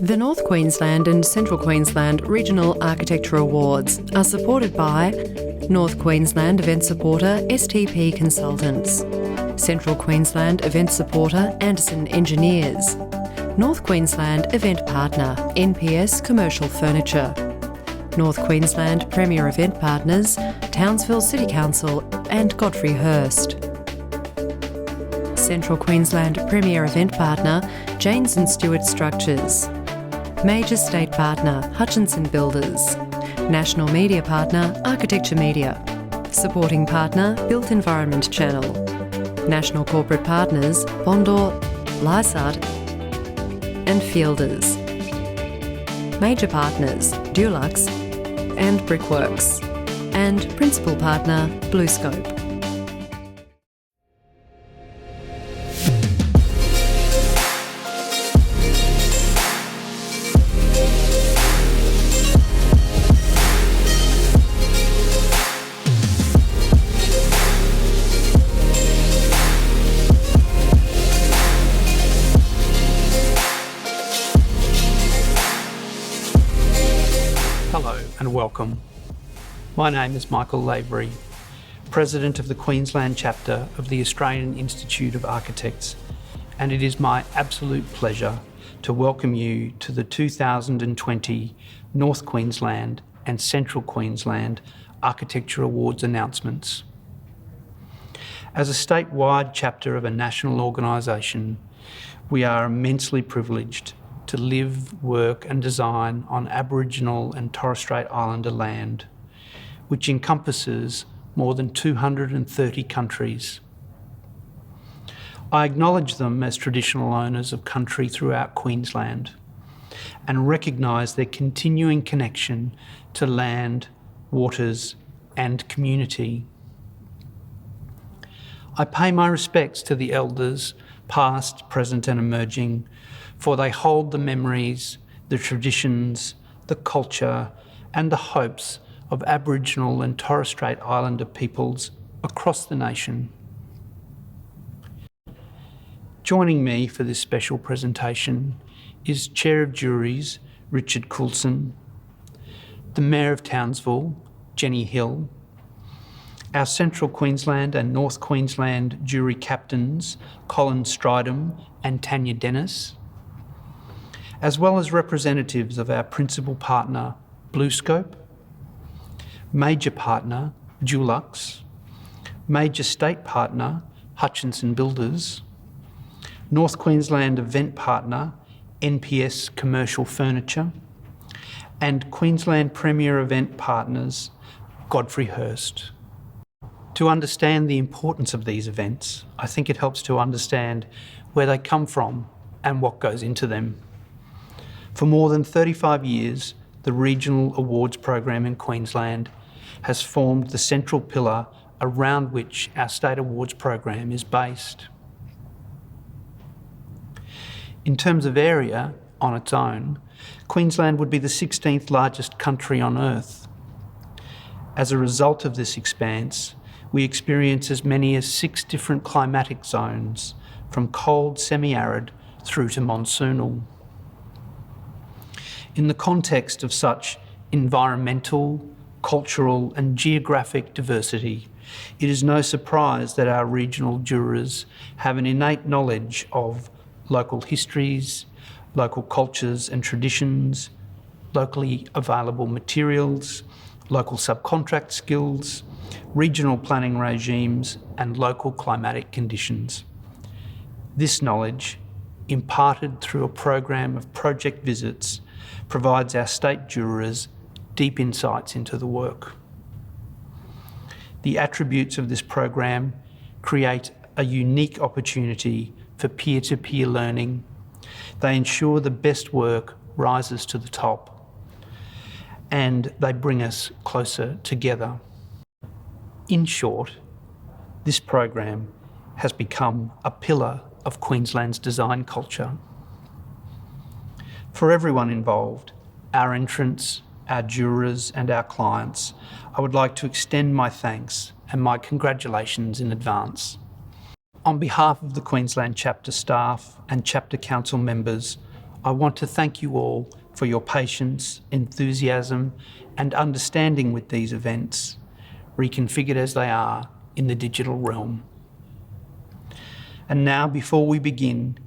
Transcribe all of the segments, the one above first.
The North Queensland and Central Queensland Regional Architecture Awards are supported by North Queensland Event Supporter STP Consultants, Central Queensland Event Supporter Anderson Engineers, North Queensland Event Partner NPS Commercial Furniture, North Queensland Premier Event Partners Townsville City Council and Godfrey Hirst, Central Queensland Premier Event Partner Janes and Stewart Structures, Major State Partner Hutchinson Builders, National Media Partner Architecture Media, Supporting Partner Built Environment Channel, National Corporate Partners Bondor, Lysart and Fielders, Major Partners Dulux and Brickworks, and Principal Partner BlueScope. Hello and welcome. My name is Michael Lavery, President of the Queensland chapter of the Australian Institute of Architects, and it is my absolute pleasure to welcome you to the 2020 North Queensland and Central Queensland Architecture Awards announcements. As a statewide chapter of a national organisation, we are immensely privileged to live, work and design on Aboriginal and Torres Strait Islander land, which encompasses more than 230 countries. I acknowledge them as traditional owners of country throughout Queensland and recognise their continuing connection to land, waters and community. I pay my respects to the elders, past, present and emerging, for they hold the memories, the traditions, the culture and the hopes of Aboriginal and Torres Strait Islander peoples across the nation. Joining me for this special presentation is Chair of Juries Richard Coulson, the Mayor of Townsville, Jenny Hill, our Central Queensland and North Queensland jury captains, Colin Stridham and Tanya Dennis, as well as representatives of our principal partner, BlueScope, Major Partner, Dulux, Major State Partner, Hutchinson Builders, North Queensland Event Partner, NPS Commercial Furniture, and Queensland Premier Event Partners, Godfrey Hirst. To understand the importance of these events, I think it helps to understand where they come from and what goes into them. For more than 35 years, the Regional Awards Program in Queensland has formed the central pillar around which our State Awards Program is based. In terms of area, on its own, Queensland would be the 16th largest country on Earth. As a result of this expanse, we experience as many as 6 different climatic zones, from cold semi-arid through to monsoonal. In the context of such environmental, cultural and geographic diversity, it is no surprise that our regional jurors have an innate knowledge of local histories, local cultures and traditions, locally available materials, local subcontract skills, regional planning regimes and local climatic conditions. This knowledge, imparted through a program of project visits, provides our state jurors deep insights into the work. The attributes of this program create a unique opportunity for peer-to-peer learning. They ensure the best work rises to the top, and they bring us closer together. In short, this program has become a pillar of Queensland's design culture. For everyone involved, our entrants, our jurors and our clients, I would like to extend my thanks and my congratulations in advance. On behalf of the Queensland chapter staff and chapter council members, I want to thank you all for your patience, enthusiasm and understanding with these events, reconfigured as they are in the digital realm. And now, before we begin,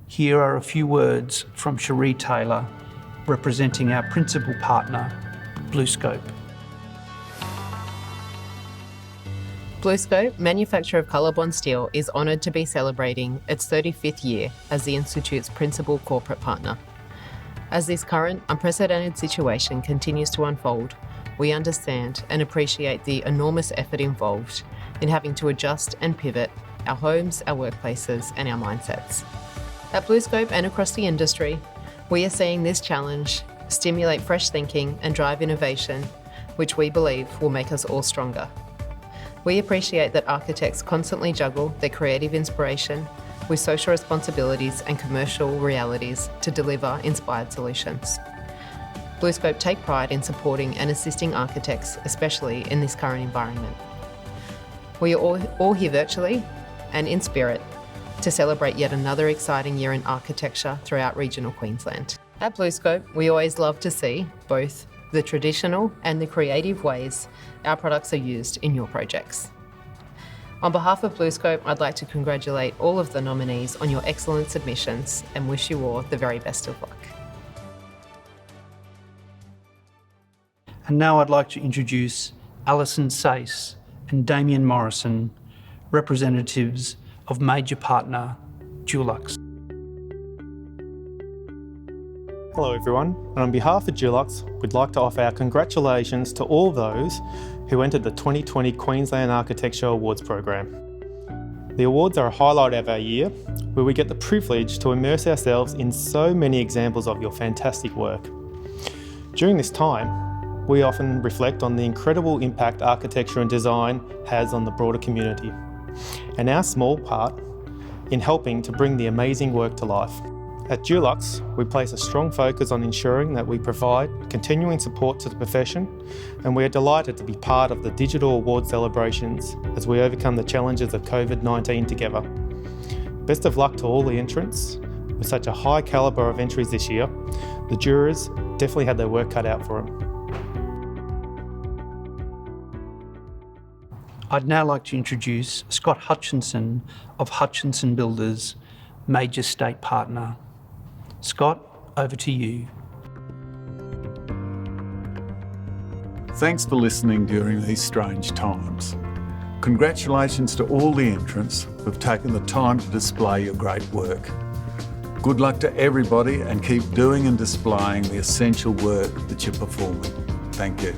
here are a few words from Cherie Taylor, representing our principal partner, BlueScope. BlueScope, manufacturer of colour-bond steel, is honoured to be celebrating its 35th year as the Institute's principal corporate partner. As this current, unprecedented situation continues to unfold, we understand and appreciate the enormous effort involved in having to adjust and pivot our homes, our workplaces and our mindsets. At BlueScope and across the industry, we are seeing this challenge stimulate fresh thinking and drive innovation, which we believe will make us all stronger. We appreciate that architects constantly juggle their creative inspiration with social responsibilities and commercial realities to deliver inspired solutions. BlueScope take pride in supporting and assisting architects, especially in this current environment. We are all here virtually and in spirit to celebrate yet another exciting year in architecture throughout regional Queensland. At BlueScope, we always love to see both the traditional and the creative ways our products are used in your projects. On behalf of BlueScope, I'd like to congratulate all of the nominees on your excellent submissions and wish you all the very best of luck. And now I'd like to introduce Alison Sace and Damien Morrison, representatives of major partner Dulux. Hello everyone, and on behalf of Dulux, we'd like to offer our congratulations to all those who entered the 2020 Queensland Architecture Awards program. The awards are a highlight of our year, where we get the privilege to immerse ourselves in so many examples of your fantastic work. During this time, we often reflect on the incredible impact architecture and design has on the broader community, and our small part in helping to bring the amazing work to life. At Dulux, we place a strong focus on ensuring that we provide continuing support to the profession, and we are delighted to be part of the digital award celebrations as we overcome the challenges of COVID-19 together. Best of luck to all the entrants. With such a high calibre of entries this year, the jurors definitely had their work cut out for them. I'd now like to introduce Scott Hutchinson of Hutchinson Builders, major state partner. Scott, over to you. Thanks for listening during these strange times. Congratulations to all the entrants who've taken the time to display your great work. Good luck to everybody and keep doing and displaying the essential work that you're performing. Thank you.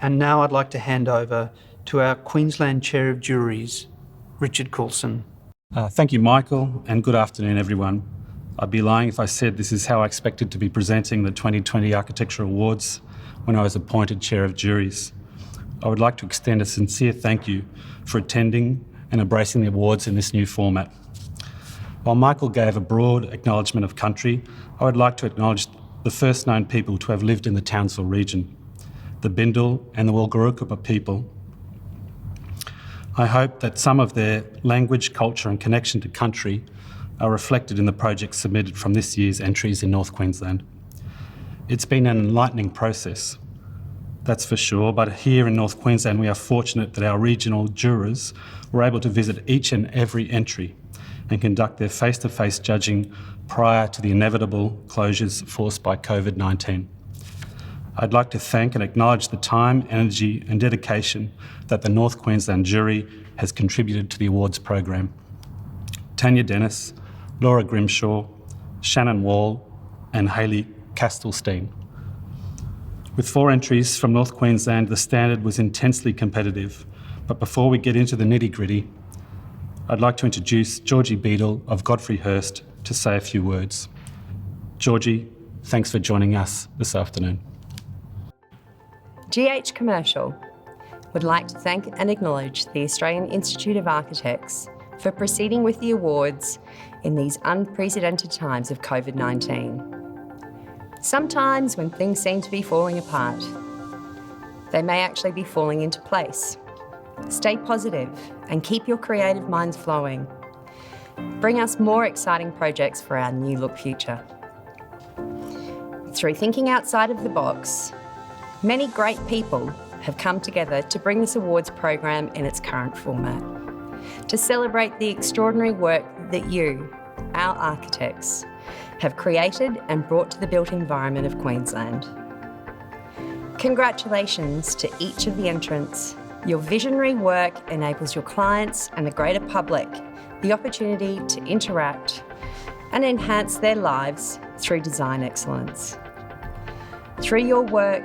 And now I'd like to hand over to our Queensland Chair of Juries, Richard Coulson. Thank you, Michael, and good afternoon, everyone. I'd be lying if I said this is how I expected to be presenting the 2020 Architecture Awards when I was appointed Chair of Juries. I would like to extend a sincere thank you for attending and embracing the awards in this new format. While Michael gave a broad acknowledgement of country, I would like to acknowledge the first known people to have lived in the Townsville region, the Bindal and the Walgarukupa people. I hope that some of their language, culture and connection to country are reflected in the projects submitted from this year's entries in North Queensland. It's been an enlightening process, that's for sure, but here in North Queensland we are fortunate that our regional jurors were able to visit each and every entry and conduct their face-to-face judging prior to the inevitable closures forced by COVID-19. I'd like to thank and acknowledge the time, energy and dedication that the North Queensland jury has contributed to the awards program. Tanya Dennis, Laura Grimshaw, Shannon Wall and Hayley Castelstein. With 4 entries from North Queensland, the standard was intensely competitive. But before we get into the nitty-gritty, I'd like to introduce Georgie Beadle of Godfrey Hirst to say a few words. Georgie, thanks for joining us this afternoon. GH Commercial would like to thank and acknowledge the Australian Institute of Architects for proceeding with the awards in these unprecedented times of COVID-19. Sometimes when things seem to be falling apart, they may actually be falling into place. Stay positive and keep your creative minds flowing. bring us more exciting projects for our new look future. Through thinking outside of the box, many great people have come together to bring this awards program in its current format, to celebrate the extraordinary work that you, our architects, have created and brought to the built environment of Queensland. Congratulations to each of the entrants. Your visionary work enables your clients and the greater public the opportunity to interact and enhance their lives through design excellence. Through your work,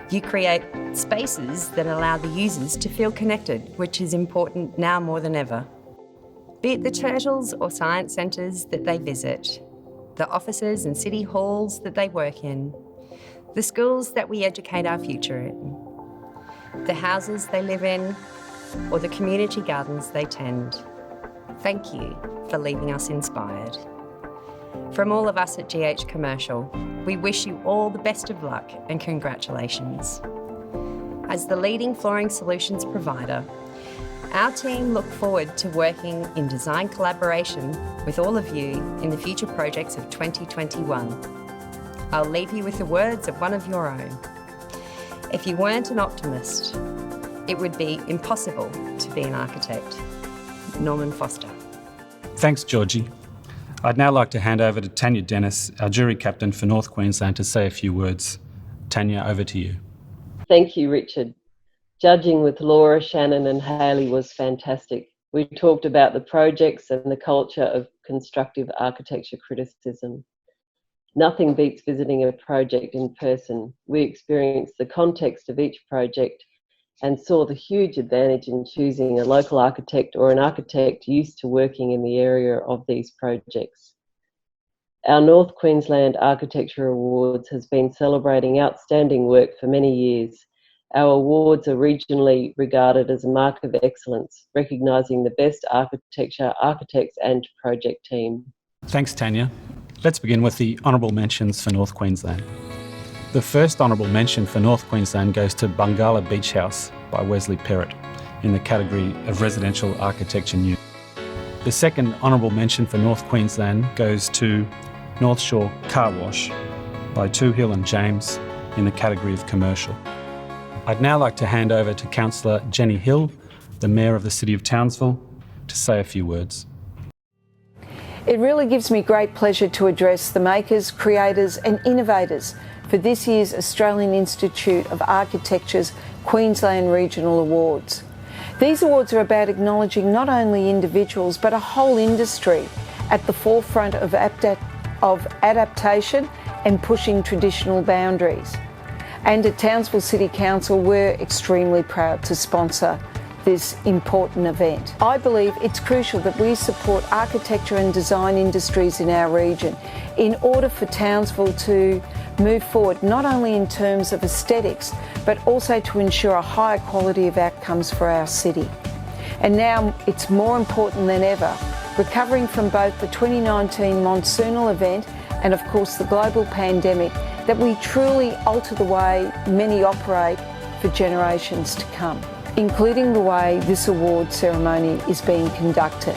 you create spaces that allow the users to feel connected, which is important now more than ever. Be it the turtles or science centres that they visit, the offices and city halls that they work in, the schools that we educate our future in, the houses they live in, or the community gardens they tend. Thank you for leaving us inspired. From all of us at GH Commercial, we wish you all the best of luck and congratulations. As the leading flooring solutions provider, our team look forward to working in design collaboration with all of you in the future projects of 2021. I'll leave you with the words of one of your own. If you weren't an optimist, it would be impossible to be an architect. Norman Foster. Thanks, Georgie. I'd now like to hand over to Tanya Dennis, our jury captain for North Queensland, to say a few words. Tanya, over to you. Thank you, Richard. Judging with Laura, Shannon and Hayley was fantastic. We talked about the projects and the culture of constructive architecture criticism. Nothing beats visiting a project in person. We experienced the context of each project and saw the huge advantage in choosing a local architect or an architect used to working in the area of these projects. Our North Queensland Architecture Awards has been celebrating outstanding work for many years. Our awards are regionally regarded as a mark of excellence, recognising the best architecture, architects and project team. Thanks, Tanya. Let's begin with the honourable mentions for North Queensland. The first honourable mention for North Queensland goes to Bungala Beach House by Wesley Perrott in the category of Residential Architecture New. The second honourable mention for North Queensland goes to North Shore Car Wash by Toohill and James in the category of Commercial. I'd now like to hand over to Councillor Jenny Hill, the Mayor of the City of Townsville, to say a few words. It really gives me great pleasure to address the makers, creators and innovators for this year's Australian Institute of Architecture's Queensland Regional Awards. These awards are about acknowledging not only individuals but a whole industry at the forefront of adaptation and pushing traditional boundaries. And at Townsville City Council, we're extremely proud to sponsor this important event. I believe it's crucial that we support architecture and design industries in our region in order for Townsville to move forward, not only in terms of aesthetics, but also to ensure a higher quality of outcomes for our city. And now it's more important than ever, recovering from both the 2019 monsoonal event and of course the global pandemic, that we truly alter the way many operate for generations to come, including the way this award ceremony is being conducted.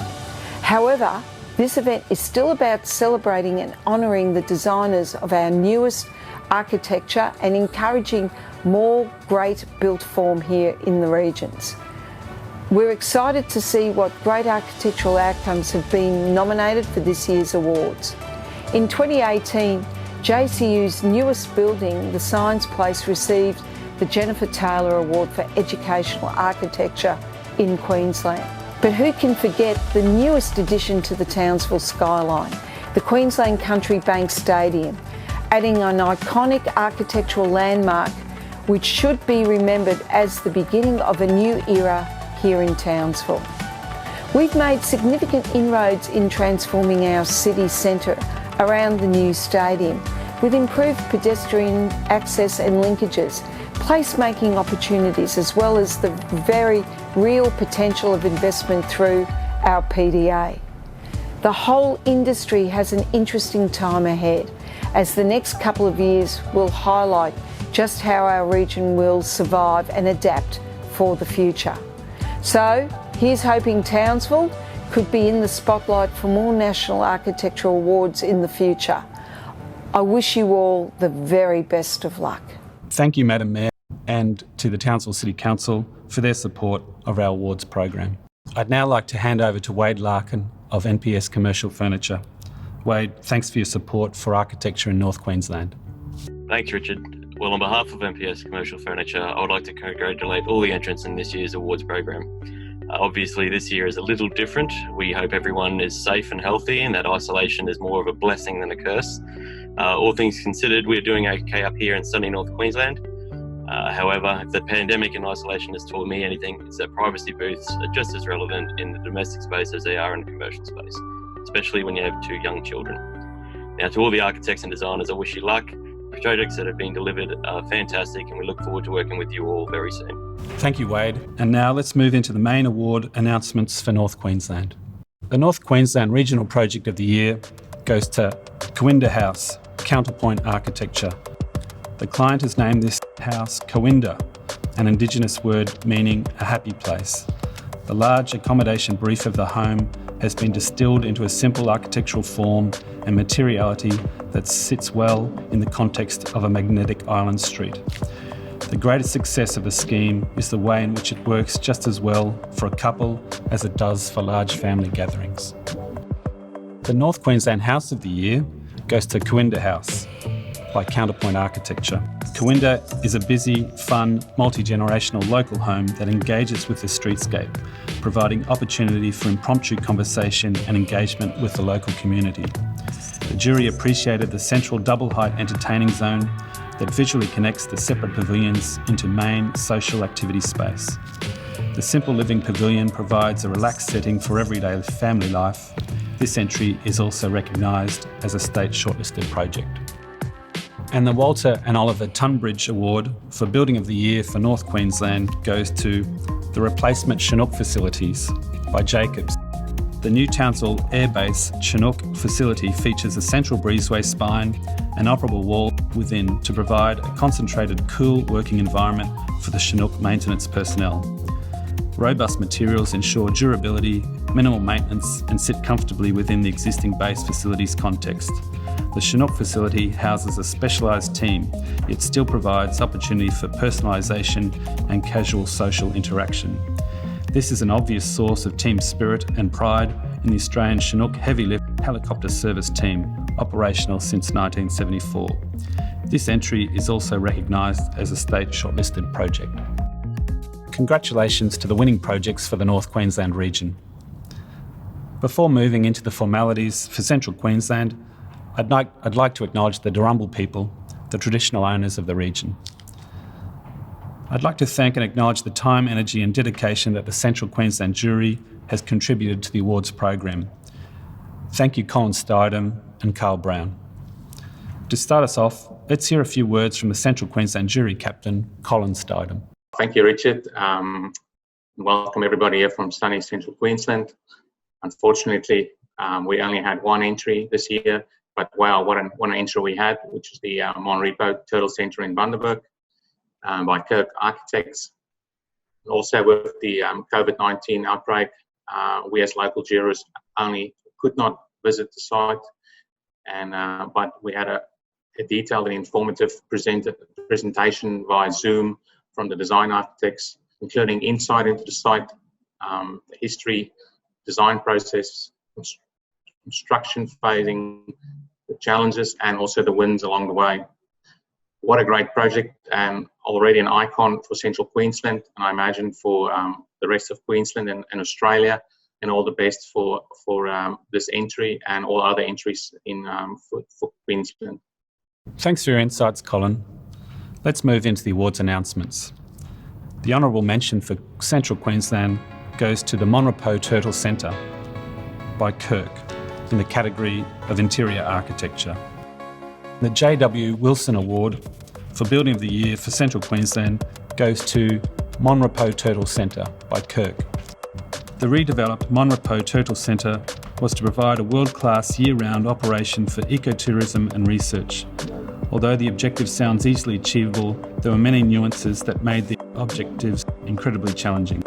However, this event is still about celebrating and honouring the designers of our newest architecture and encouraging more great built form here in the regions. We're excited to see what great architectural outcomes have been nominated for this year's awards. In 2018, JCU's newest building, the Science Place, received the Jennifer Taylor Award for Educational Architecture in Queensland. But who can forget the newest addition to the Townsville skyline, the Queensland Country Bank Stadium, adding an iconic architectural landmark which should be remembered as the beginning of a new era here in Townsville. We've made significant inroads in transforming our city centre around the new stadium with improved pedestrian access and linkages, placemaking opportunities, as well as the very real potential of investment through our PDA. The whole industry has an interesting time ahead, as the next couple of years will highlight just how our region will survive and adapt for the future. So here's hoping Townsville could be in the spotlight for more national architectural awards in the future. I wish you all the very best of luck. Thank you, Madam Mayor, and to the Townsville City Council for their support of our awards program. I'd now like to hand over to Wade Larkin of NPS Commercial Furniture. Wade, thanks for your support for architecture in North Queensland. Thanks, Richard. Well, on behalf of NPS Commercial Furniture, I would like to congratulate all the entrants in this year's awards program. Obviously, this year is a little different. We hope everyone is safe and healthy and that isolation is more of a blessing than a curse. All things considered, we're doing okay up here in sunny North Queensland. However, if the pandemic and isolation has taught me anything, it's that privacy booths are just as relevant in the domestic space as they are in the commercial space, especially when you have 2 young children. Now, to all the architects and designers, I wish you luck. The projects that have been delivered are fantastic and we look forward to working with you all very soon. Thank you, Wade. And now let's move into the main award announcements for North Queensland. The North Queensland Regional Project of the Year goes to Coimbra House, Counterpoint Architecture. The client has named this house Coimbra, an Indigenous word meaning a happy place. The large accommodation brief of the home has been distilled into a simple architectural form and materiality that sits well in the context of a magnetic island street. The greatest success of the scheme is the way in which it works just as well for a couple as it does for large family gatherings. The North Queensland House of the Year goes to Coimbra House by Counterpoint Architecture. Coimbra is a busy, fun, multi-generational local home that engages with the streetscape, providing opportunity for impromptu conversation and engagement with the local community. The jury appreciated the central double-height entertaining zone that visually connects the separate pavilions into main social activity space. The Simple Living Pavilion provides a relaxed setting for everyday family life. This entry is also recognised as a state shortlisted project. And the Walter and Oliver Tunbridge Award for Building of the Year for North Queensland goes to the Replacement Chinook Facilities by Jacobs. The new Townsville Airbase Chinook facility features a central breezeway spine and operable wall within to provide a concentrated, cool working environment for the Chinook maintenance personnel. Robust materials ensure durability, minimal maintenance, and sit comfortably within the existing base facilities context. The Chinook facility houses a specialised team, yet still provides opportunity for personalisation and casual social interaction. This is an obvious source of team spirit and pride in the Australian Chinook Heavy Lift Helicopter Service Team, operational since 1974. This entry is also recognised as a state shortlisted project. Congratulations to the winning projects for the North Queensland region. Before moving into the formalities for Central Queensland, I'd like to acknowledge the Darumbal people, the traditional owners of the region. I'd like to thank and acknowledge the time, energy and dedication that the Central Queensland jury has contributed to the awards program. Thank you, Colin Stidham and Carl Brown. To start us off, let's hear a few words from the Central Queensland jury captain, Colin Stidham. Thank you, Richard. Welcome everybody here from sunny Central Queensland. Unfortunately, we only had one entry this year, but wow, what an entry we had, which is the Monrepo Turtle Centre in Bundaberg by Kirk Architects. Also with the COVID-19 outbreak, we as local jurors only could not visit the site, but we had a detailed and informative presentation via Zoom from the design architects, including insight into the site, the history, design process, construction phasing, the challenges, and also the wins along the way. What a great project, and already an icon for Central Queensland, and I imagine for the rest of Queensland and Australia, and all the best for this entry and all other entries for Queensland. Thanks for your insights, Colin. Let's move into the awards announcements. The honourable mention for Central Queensland goes to the Monrepo Turtle Centre by Kirk in the category of Interior Architecture. The J.W. Wilson Award for Building of the Year for Central Queensland goes to Monrepo Turtle Centre by Kirk. The redeveloped Monrepo Turtle Centre was to provide a world-class year-round operation for ecotourism and research. Although the objective sounds easily achievable, there were many nuances that made the objectives incredibly challenging.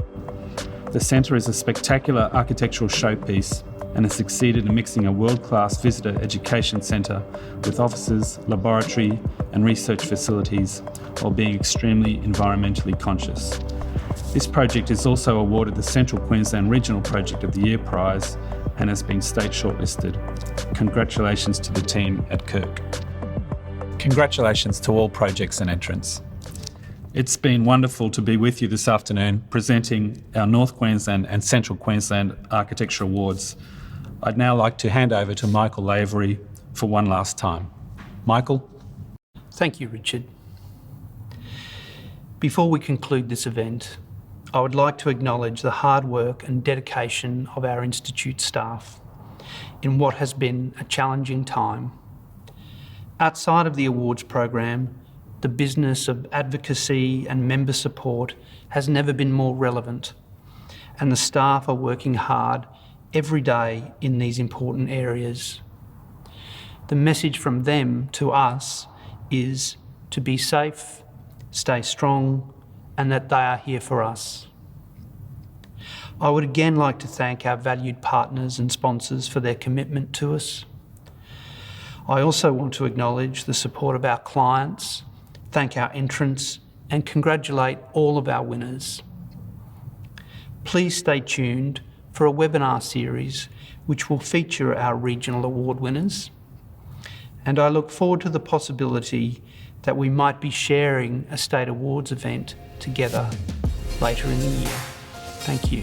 The centre is a spectacular architectural showpiece and has succeeded in mixing a world-class visitor education centre with offices, laboratory and research facilities while being extremely environmentally conscious. This project is also awarded the Central Queensland Regional Project of the Year prize and has been state shortlisted. Congratulations to the team at Kirk. Congratulations to all projects and entrants. It's been wonderful to be with you this afternoon presenting our North Queensland and Central Queensland Architecture Awards. I'd now like to hand over to Michael Lavery for one last time. Michael? Thank you, Richard. Before we conclude this event, I would like to acknowledge the hard work and dedication of our Institute staff in what has been a challenging time. Outside of the awards program, the business of advocacy and member support has never been more relevant, and the staff are working hard every day in these important areas. The message from them to us is to be safe, stay strong, and that they are here for us. I would again like to thank our valued partners and sponsors for their commitment to us. I also want to acknowledge the support of our clients, thank our entrants, and congratulate all of our winners. Please stay tuned for a webinar series which will feature our regional award winners, and I look forward to the possibility that we might be sharing a State Awards event together later in the year. Thank you.